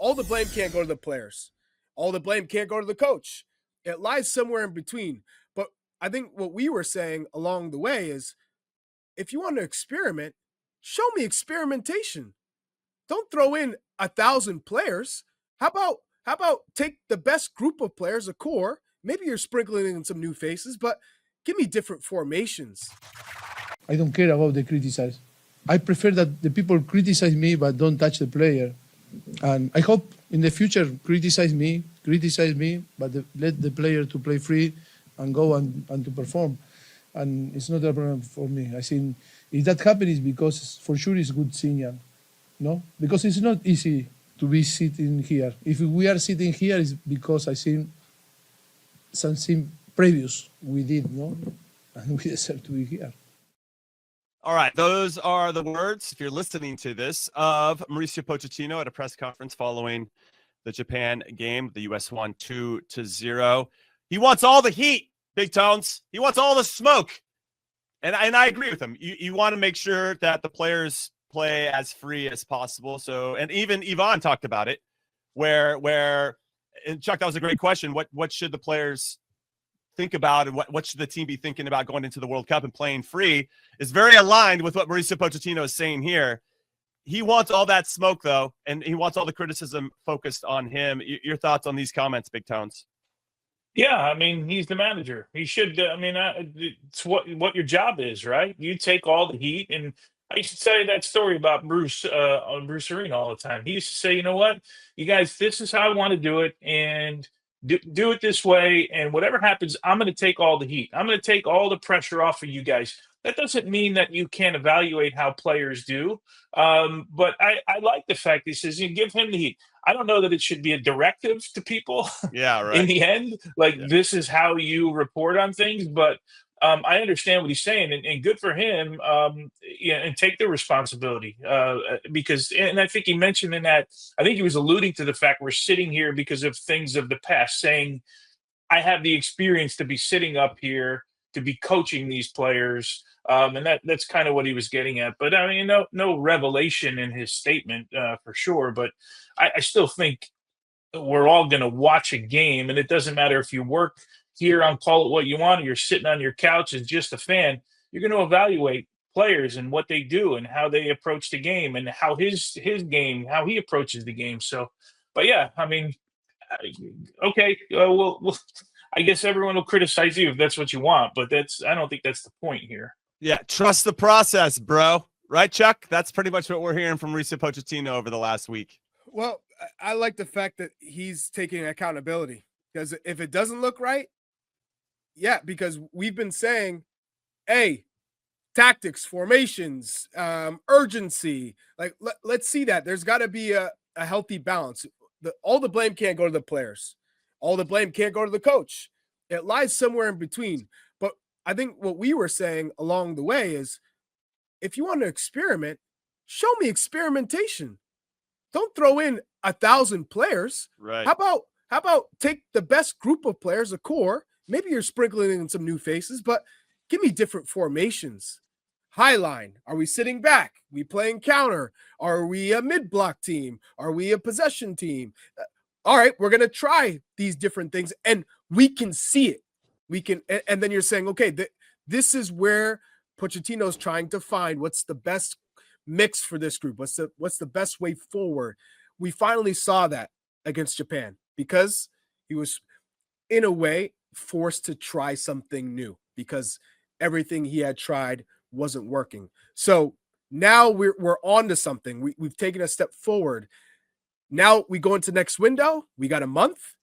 all the blame can't go to the players. All the blame can't go to the coach. It lies somewhere in between. But I think what we were saying along the way is, if you want to experiment, show me experimentation. Don't throw in 1,000 players. How about take the best group of players, a core? Maybe you're sprinkling in some new faces, but give me different formations. I don't care about the criticize. I prefer that the people criticize me but don't touch the player. And I hope in the future criticize me, but let the player to play free and go and to perform. And it's not a problem for me. I think if that happens, because for sure it's good signal. No, because it's not easy to be sitting here. If we are sitting here, it's because I think something previous we did, no, and we deserve to be here. All right, those are the words, if you're listening to this, of Mauricio Pochettino at a press conference following the Japan game. The U.S. won 2-0. He wants all the heat, Big Tones. He wants all the smoke. And I agree with him. You want to make sure that the players play as free as possible. So, and even Ivan talked about it, where and Chuck, that was a great question. What should the players think about, and what should the team be thinking about going into the World Cup and playing free, is very aligned with what Mauricio Pochettino is saying here. He wants all that smoke, though, and he wants all the criticism focused on him. Your thoughts on these comments, Big Tones? Yeah, I mean, he's the manager. He should. It's what your job is, right? You take all the heat, and I used to say that story about Bruce on Bruce Arena all the time. He used to say, "You know what, you guys, this is how I want to do it, and do it this way. And whatever happens, I'm going to take all the heat. I'm going to take all the pressure off of you guys." That doesn't mean that you can't evaluate how players do, but I like the fact he says you give him the heat. I don't know that it should be a directive to people. Yeah, right. In the end, this is how you report on things. But I understand what he's saying, and good for him. And take the responsibility because, and I think he mentioned in that, I think he was alluding to the fact we're sitting here because of things of the past, saying, I have the experience to be sitting up here, to be coaching these players. And that's kind of what he was getting at. But I mean, no revelation in his statement for sure. But I still think we're all going to watch a game, and it doesn't matter if you work here on Call It What You Want, or you're sitting on your couch as just a fan. You're going to evaluate players and what they do and how they approach the game, and how his game, how he approaches the game. So, but yeah, I mean, okay, well, I guess everyone will criticize you if that's what you want, but I don't think that's the point here. Yeah, trust the process, bro. Right, Chuck? That's pretty much what we're hearing from Mauricio Pochettino over the last week. Well, I like the fact that he's taking accountability, because if it doesn't look right, yeah, because we've been saying, hey, tactics, formations, urgency, let's see that. There's got to be a healthy balance. All the blame can't go to the players. All the blame can't go to the coach. It lies somewhere in between. But I think what we were saying along the way is, if you want to experiment, show me experimentation. Don't throw in 1,000 players. Right. How about take the best group of players, a core? Maybe you're sprinkling in some new faces, but give me different formations. High line. Are we sitting back? We playing counter? Are we a mid-block team? Are we a possession team? All right, we're going to try these different things, and we can see it. We can, and then you're saying, okay, this is where Pochettino's trying to find what's the best mix for this group. What's the best way forward? We finally saw that against Japan, because he was, in a way, forced to try something new, because everything he had tried wasn't working. So now we're on to something. We've taken a step forward. Now we go into next window. We got a month.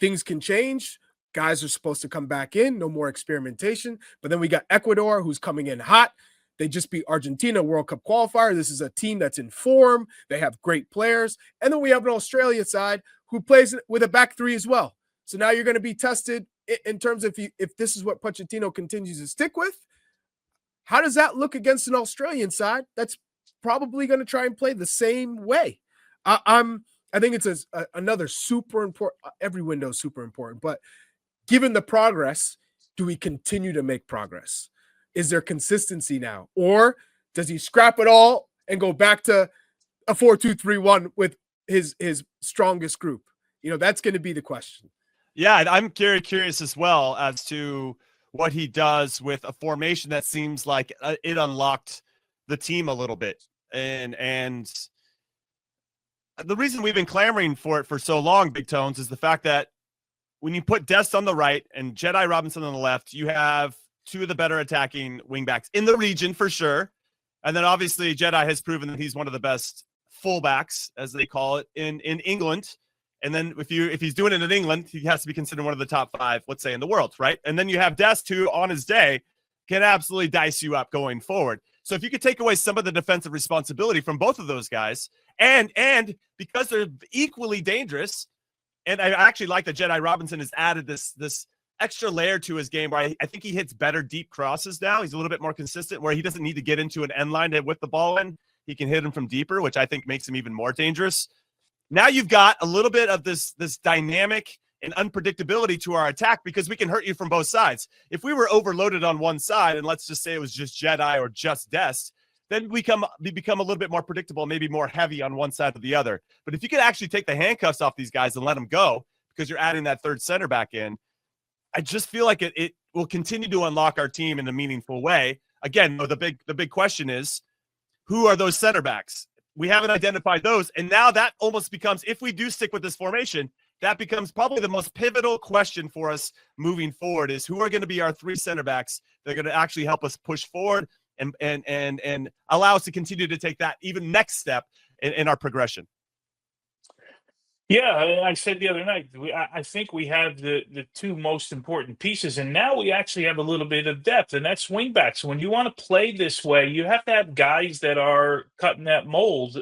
Things can change. Guys are supposed to come back in. No more experimentation. But then we got Ecuador, who's coming in hot. They just beat Argentina, World Cup qualifier. This is a team that's in form. They have great players. And then we have an Australia side who plays with a back three as well. So now you're going to be tested in terms of if this is what Pochettino continues to stick with. How does that look against an Australian side that's probably going to try and play the same way? I think it's another super important. Every window is super important, but given the progress, do we continue to make progress? Is there consistency now, or does he scrap it all and go back to a 4-2-3-1 with his strongest group? That's going to be the question. Yeah, I'm curious as well as to what he does with a formation that seems like it unlocked the team a little bit. And the reason we've been clamoring for it for so long, Big Tones, is the fact that when you put Dest on the right and Jedi Robinson on the left, you have two of the better attacking wingbacks in the region for sure. And then obviously Jedi has proven that he's one of the best fullbacks, as they call it, in England. And then if he's doing it in England, he has to be considered one of the top 5, let's say, in the world, right? And then you have Dest, who on his day can absolutely dice you up going forward. So if you could take away some of the defensive responsibility from both of those guys, and because they're equally dangerous, and I actually like that Jedi Robinson has added this extra layer to his game where I think he hits better deep crosses now. He's a little bit more consistent where he doesn't need to get into an end line to whip the ball in. He can hit him from deeper, which I think makes him even more dangerous. Now you've got a little bit of this dynamic and unpredictability to our attack because we can hurt you from both sides. If we were overloaded on one side, and let's just say it was just Jedi or just Dest, then we become a little bit more predictable, maybe more heavy on one side or the other. But if you could actually take the handcuffs off these guys and let them go because you're adding that third center back in, I just feel like it will continue to unlock our team in a meaningful way. Again, the big question is, who are those center backs? We haven't identified those. And now that almost becomes, if we do stick with this formation, that becomes probably the most pivotal question for us moving forward is who are going to be our 3 center backs that are going to actually help us push forward and allow us to continue to take that even next step in our progression. Yeah, I said the other night, I think we have the 2 most important pieces, and now we actually have a little bit of depth, and that's wingbacks. When you want to play this way, you have to have guys that are cutting that mold.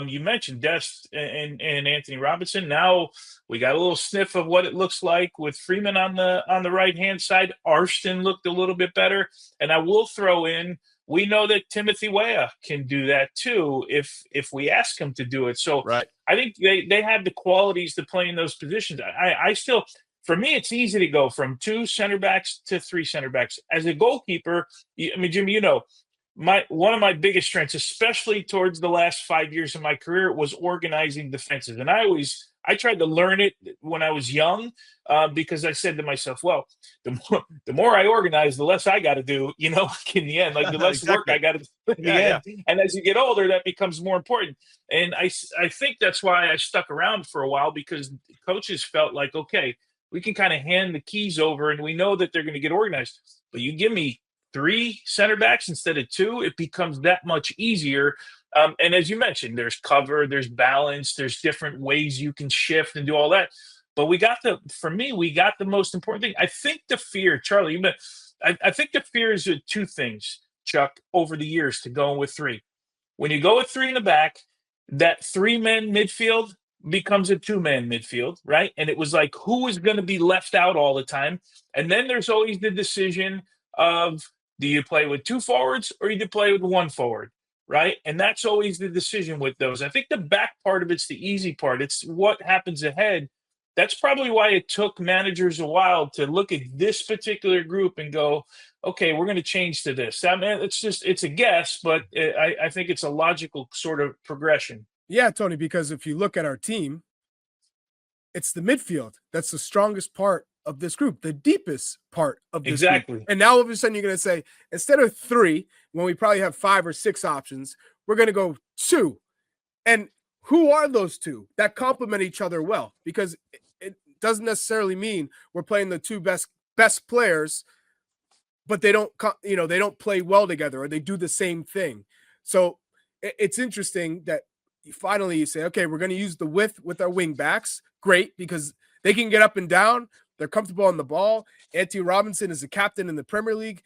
You mentioned Dest and Anthony Robinson. Now we got a little sniff of what it looks like with Freeman on the right-hand side. Arston looked a little bit better, and I will throw in, we know that Timothy Weah can do that too if we ask him to do it. So right. I think they have the qualities to play in those positions. I still, for me, it's easy to go from 2 center backs to 3 center backs. As a goalkeeper, I mean, Jimmy, one of my biggest strengths, especially towards the last 5 years of my career, was organizing defenses. And I tried to learn it when I was young because I said to myself, well, the more I organize, the less I got to do, in the end, like the less work I got to do in the end. Yeah. And as you get older, that becomes more important. And I think that's why I stuck around for a while, because coaches felt like, okay, we can kind of hand the keys over and we know that they're going to get organized. But you give me 3 center backs instead of 2, it becomes that much easier. And as you mentioned, there's cover, there's balance, there's different ways you can shift and do all that. But we got the most important thing. I think the fear, Charlie, I think the fear is 2 things, Chuck, over the years to going with 3. When you go with 3 in the back, that 3-man midfield becomes a 2-man midfield, right? And it was like, who is going to be left out all the time? And then there's always the decision of, do you play with 2 forwards or do you play with 1 forward? Right. And that's always the decision with those. I think the back part of it's the easy part. It's what happens ahead. That's probably why it took managers a while to look at this particular group and go, okay, we're going to change to this. I mean, it's a guess, but I think it's a logical sort of progression. Yeah, Tony, because if you look at our team, it's the midfield. That's the strongest part of this group, the deepest part of this group. And now all of a sudden you're going to say, instead of 3, when we probably have 5 or 6 options, we're going to go 2. And who are those 2 that complement each other well? Because it doesn't necessarily mean we're playing the 2 best players, but they don't play well together or they do the same thing. So it's interesting that finally you say, okay, we're going to use the width with our wing backs. Great, because they can get up and down. They're comfortable on the ball. Anthony Robinson is the captain in the Premier League,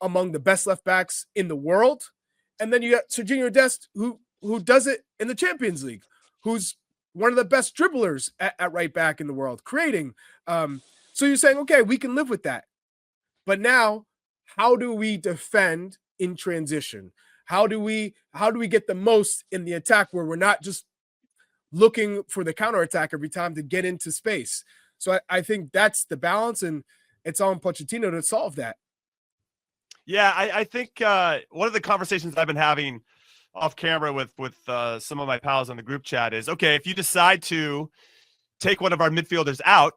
among the best left backs in the world. And then you got Serginho Dest, who does it in the Champions League, who's one of the best dribblers at right back in the world, creating. So you're saying, okay, we can live with that. But now, how do we defend in transition? How do we get the most in the attack where we're not just looking for the counterattack every time to get into space? So I think that's the balance, and it's on Pochettino to solve that. Yeah, I think one of the conversations I've been having off camera with some of my pals on the group chat is, okay, if you decide to take one of our midfielders out,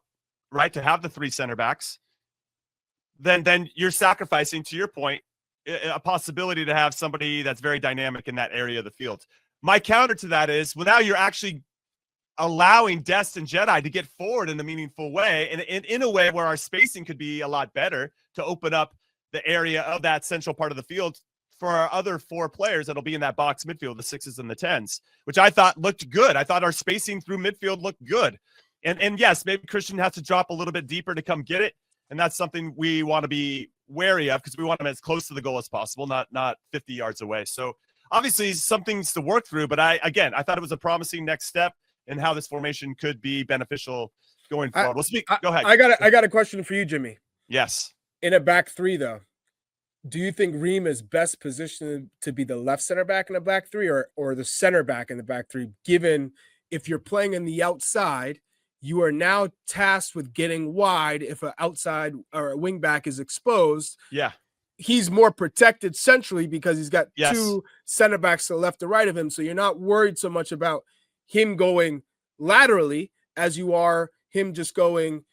right, to have the 3 center backs, then you're sacrificing, to your point, a possibility to have somebody that's very dynamic in that area of the field. My counter to that is, well, now you're actually allowing Dest and Jedi to get forward in a meaningful way, and in a way where our spacing could be a lot better to open up the area of that central part of the field for our other 4 players that'll be in that box midfield, the 6s and the 10s, which I thought looked good. I thought our spacing through midfield looked good. And yes, maybe Christian has to drop a little bit deeper to come get it, and that's something we want to be wary of because we want him as close to the goal as possible, not 50 yards away. So obviously some things to work through, but I thought it was a promising next step in how this formation could be beneficial going forward. Go ahead. I got a question for you, Jimmy. Yes. In a back 3, though, do you think Ream is best positioned to be the left center back in a back 3 or the center back in the back 3, given if you're playing in the outside, you are now tasked with getting wide if an outside or a wing back is exposed. Yeah. He's more protected centrally because he's got Yes. 2 center backs to the left or right of him. So you're not worried so much about him going laterally as you are him just going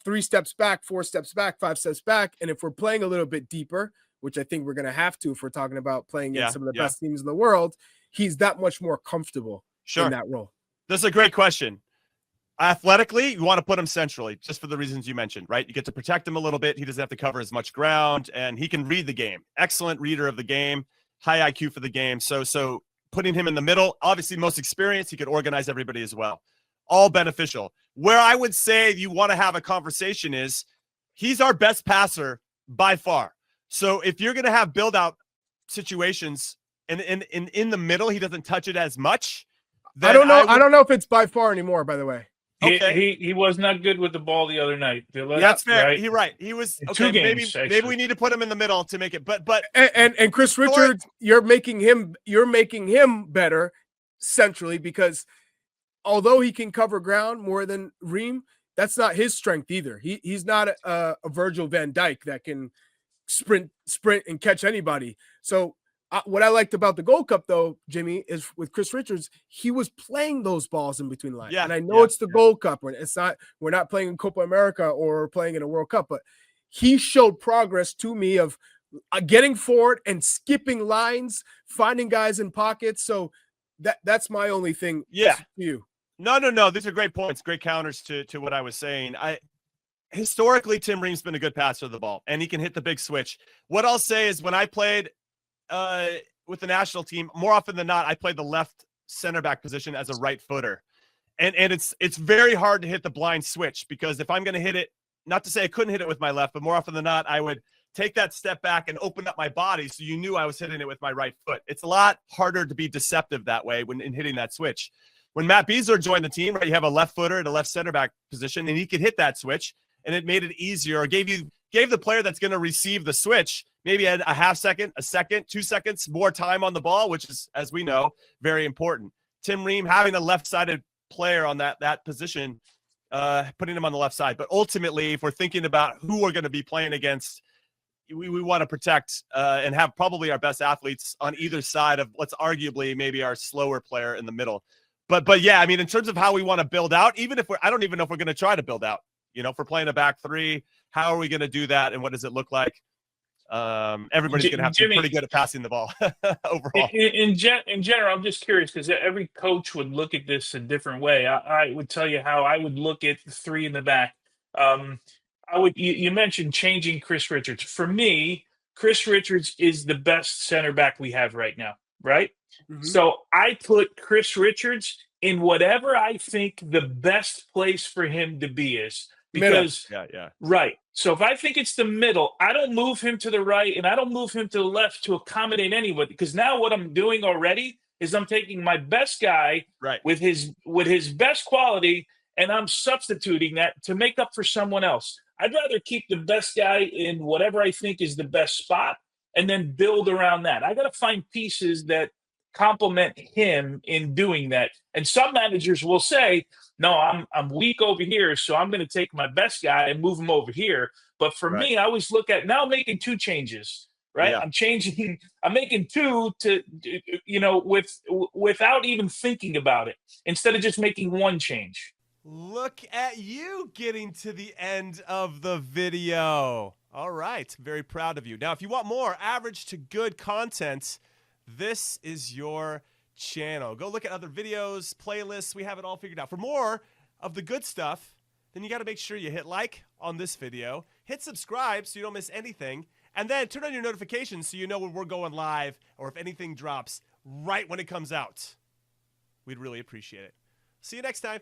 3 steps back, 4 steps back, 5 steps back. And if we're playing a little bit deeper, which I think we're going to have to if we're talking about playing in some of the best teams in the world, he's that much more comfortable in that role. That's a great question. Athletically, you want to put him centrally, just for the reasons you mentioned, right? You get to protect him a little bit. He doesn't have to cover as much ground, and he can read the game. Excellent reader of the game, high IQ for the game. So putting him in the middle, obviously most experienced, he could organize everybody as well. All beneficial. Where I would say you want to have a conversation is he's our best passer by far. So if you're going to have build-out situations and in the middle, he doesn't touch it as much. I don't know. I don't know if it's by far anymore, by the way. Okay. He was not good with the ball the other night. That's fair. Right? He right. He was Two okay. games, Maybe we need to put him in the middle to make it. But and Chris Richards, you're making him better centrally because although he can cover ground more than Ream, that's not his strength either. He's not a Virgil van Dijk that can sprint and catch anybody. So what I liked about the Gold Cup, though, Jimmy, is with Chris Richards, he was playing those balls in between lines. And I know it's the Gold Cup. We're not playing in Copa America or playing in a World Cup, but he showed progress to me of getting forward and skipping lines, finding guys in pockets. So that's my only thing. Yeah. To you. No. These are great points, great counters to what I was saying. Historically, Tim Ream's been a good passer of the ball, and he can hit the big switch. What I'll say is when I played with the national team, more often than not, I played the left center back position as a right footer. And it's very hard to hit the blind switch because if I'm going to hit it, not to say I couldn't hit it with my left, but more often than not, I would take that step back and open up my body so you knew I was hitting it with my right foot. It's a lot harder to be deceptive that way when in hitting that switch. When Matt Beasler joined the team, right, you have a left footer at a left center back position, and he could hit that switch, and it made it easier or gave the player that's going to receive the switch maybe a half second, a second, 2 seconds more time on the ball, which is, as we know, very important. Tim Ream having a left-sided player on that position, putting him on the left side. But ultimately, if we're thinking about who we're going to be playing against, we want to protect and have probably our best athletes on either side of what's arguably maybe our slower player in the middle. But yeah, I mean, in terms of how we want to build out, even if I don't even know if we're going to try to build out. You know, if we're playing a back 3, how are we going to do that, and what does it look like? Everybody's going to have to be pretty good at passing the ball overall. In general, I'm just curious because every coach would look at this a different way. I would tell you how I would look at the 3 in the back. You mentioned changing Chris Richards. For me, Chris Richards is the best center back we have right now, right? Mm-hmm. So I put Chris Richards in whatever I think the best place for him to be is. Because right. So if I think it's the middle, I don't move him to the right and I don't move him to the left to accommodate anyone. Because now what I'm doing already is I'm taking my best guy with his best quality and I'm substituting that to make up for someone else. I'd rather keep the best guy in whatever I think is the best spot and then build around that. I got to find pieces that complement him in doing that. And some managers will say, no, I'm weak over here, so I'm going to take my best guy and move him over here. But for me, I always look at now making 2 changes. right? Yeah. I'm making 2 to, without even thinking about it, instead of just making 1 change. Look at you getting to the end of the video. All right. Very proud of you. Now, if you want more average to good content, this is your channel. Go look at other videos, playlists. We have it all figured out. For more of the good stuff, then you got to make sure you hit like on this video, hit subscribe so you don't miss anything, and then turn on your notifications so you know when we're going live or if anything drops right when it comes out. We'd really appreciate it. See you next time.